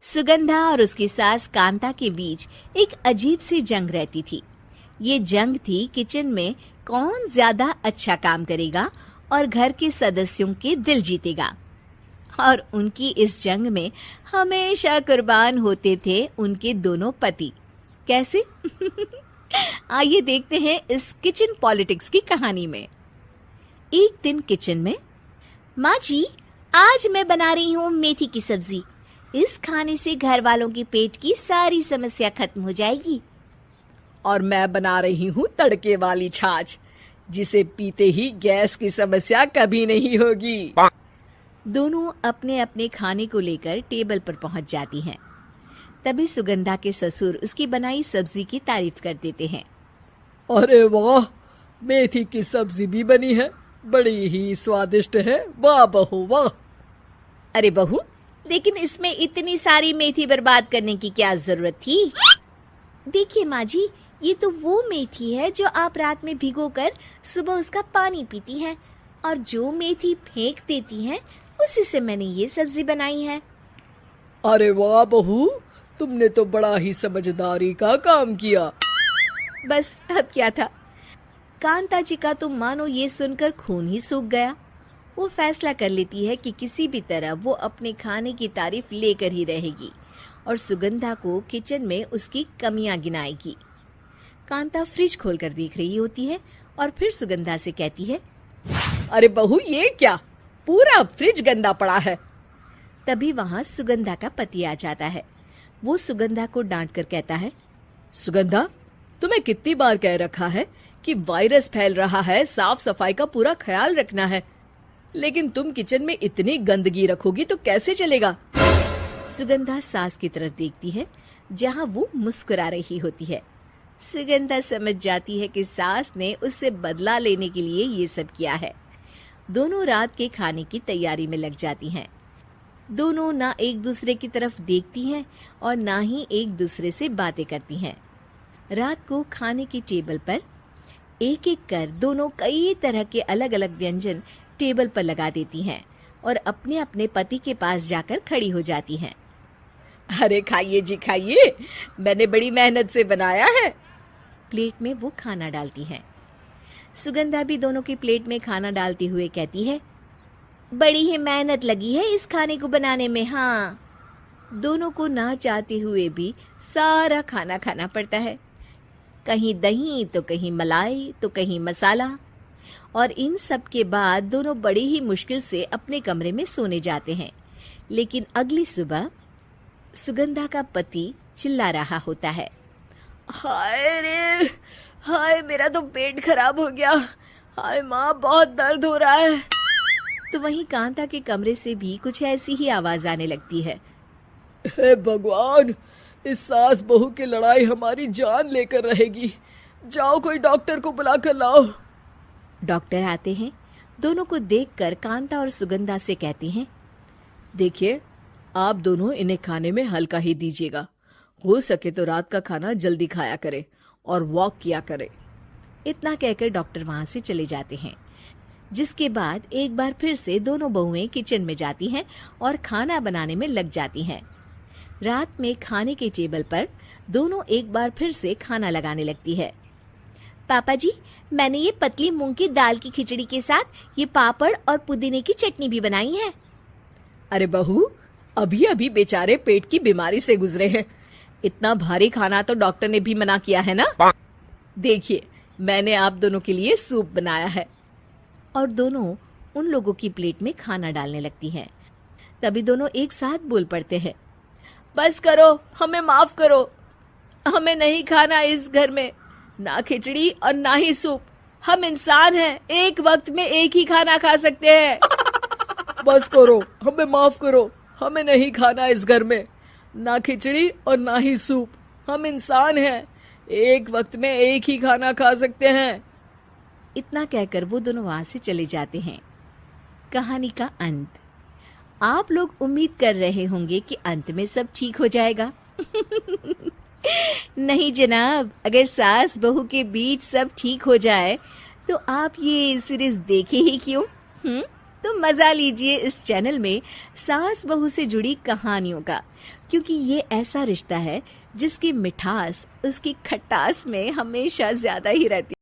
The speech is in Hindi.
सुगंधा और उसकी सास कांता के बीच एक अजीब सी जंग रहती थी। ये जंग थी किचन में कौन ज्यादा अच्छा काम करेगा और घर के सदस्यों के दिल जीतेगा। और उनकी इस जंग में हमेशा कुर्बान होते थे उनके दोनों पति। कैसे? आइए देखते हैं इस किचन पॉलिटिक्स की कहानी में। एक दिन किचन में, माँ जी, आज मैं बना रही हूँ मेथी की सब्जी। इस खाने से घर वालों के पेट की सारी समस्या खत्म हो जाएगी। और मैं बना रही हूँ तड़के वाली छाछ, जिसे पीते ही गैस की समस्या कभी नहीं होगी। दोनों अपने अपने खाने को लेकर टेबल पर पहुंच जाती हैं। तभी सुगंधा के ससुर उसकी बनाई सब्जी की तारीफ कर देते हैं। अरे वाह, मेथी की सब्जी भी बनी है, बड़ी ही स्वादिष्ट है। वाह बहू वाह। अरे बहू, लेकिन इसमें इतनी सारी मेथी बर्बाद करने की क्या जरूरत थी? देखिए माँ जी, ये तो वो मेथी है जो आप रात में भिगोकर सुबह उसका पानी पीती हैं, और जो मेथी फेंक देती हैं उसी से मैंने ये सब्जी बनाई है। अरे वाह बहू, तुमने तो बड़ा ही समझदारी का काम किया। बस अब क्या था, कांता जी का तो मानो ये सुनकर खून ही सूख गया। वो फैसला कर लेती है कि किसी भी तरह वो अपने खाने की तारीफ लेकर ही रहेगी और सुगंधा को किचन में उसकी कमियां गिनाएगी। कांता फ्रिज खोलकर देख रही होती है और फिर सुगंधा से कहती है, अरे बहू, ये क्या, पूरा फ्रिज गंदा पड़ा है। तभी वहाँ सुगंधा का पति आ जाता है। वो सुगंधा को डांट कर कहता है, सुगंधा, तुम्हें कितनी बार कह रखा है कि वायरस फैल रहा है, साफ सफाई का पूरा ख्याल रखना है, लेकिन तुम किचन में इतनी गंदगी रखोगी तो कैसे चलेगा। सुगंधा सास की तरफ देखती है जहाँ वो मुस्कुरा रही होती है। सुगंधा समझ जाती है कि सास ने उससे बदला लेने के लिए ये सब किया है। दोनों रात के खाने की तैयारी में लग जाती हैं। दोनों ना एक दूसरे की तरफ देखती हैं और ना ही एक दूसरे से बातें करती हैं। रात को खाने की टेबल पर एक एक कर दोनों कई तरह के अलग अलग व्यंजन टेबल पर लगा देती हैं और अपने अपने पति के पास जाकर खड़ी हो जाती हैं। अरे खाइए जी खाइए, मैंने बड़ी मेहनत से बनाया है। प्लेट में वो खाना डालती हैं। सुगंधा भी दोनों की प्लेट में खाना डालते हुए कहती है, बड़ी ही मेहनत लगी है इस खाने को बनाने में। हाँ, दोनों को ना चाहते हुए भी सारा खाना खाना पड़ता है। कहीं दही तो कहीं मलाई तो कहीं मसाला। और इन सब के बाद दोनों बड़ी ही मुश्किल से अपने कमरे में सोने जाते हैं। लेकिन अगली सुबह सुगंधा का पति चिल्ला रहा होता है, हाय रे, हाय मेरा तो पेट खराब हो गया। हाय माँ, बहुत दर्द हो रहा है। तो वहीं कांता के कमरे से भी कुछ ऐसी ही आवाज आने लगती है। हे भगवान, इस सास बहू की लड़ाई हमारी जान लेकर रहेगी। जाओ कोई डॉक्टर को बुला कर लाओ। डॉक्टर आते हैं। दोनों को देखकर कांता और सुगंधा से कहती हैं, देखिए, आप दोनों इन्हें खाने में हल्का ही दीजिएगा। हो सके तो रात का खाना जल्दी खाया करे और वॉक किया करे। इतना कहकर डॉक्टर वहां से चले जाते हैं। जिसके बाद एक बार फिर से दोनों बहुएं किचन में जाती हैं और खाना बनाने में लग जाती हैं। रात में खाने के टेबल पर दोनों एक बार फिर से खाना लगाने लगती है। पापा जी, मैंने ये पतली मूंग की दाल की खिचड़ी के साथ ये पापड़ और पुदीने की चटनी भी बनाई है। अरे बहू, अभी अभी बेचारे पेट की बीमारी से गुजरे हैं। इतना भारी खाना तो डॉक्टर ने भी मना किया है ना। देखिए, मैंने आप दोनों के लिए सूप बनाया है। और दोनों उन लोगों की प्लेट में खाना डालने लगती हैं। तभी दोनों एक साथ बोल पड़ते हैं, बस करो, हमें माफ करो। हमें नहीं खाना इस घर में, ना खिचड़ी और ना ही सूप। हम इंसान हैं, एक वक्त में एक ही खाना खा सकते हैं। बस करो, हमें माफ करो। हमें नहीं खाना इस घर में, ना खिचड़ी और ना ही सूप। हम इंसान हैं, एक वक्त में एक ही खाना खा सकते हैं। इतना कहकर वो दोनों वहां से चले जाते हैं। कहानी का अंत। आप लोग उम्मीद कर रहे होंगे कि अंत में सब ठीक हो जाएगा। नहीं जनाब, अगर सास बहू के बीच सब ठीक हो जाए तो आप ये सीरीज देखे ही क्यों? तो मजा लीजिए इस चैनल में सास बहू से जुड़ी कहानियों का, क्योंकि ये ऐसा रिश्ता है जिसकी मिठास उसकी खटास में हमेशा ज्यादा ही रहती है।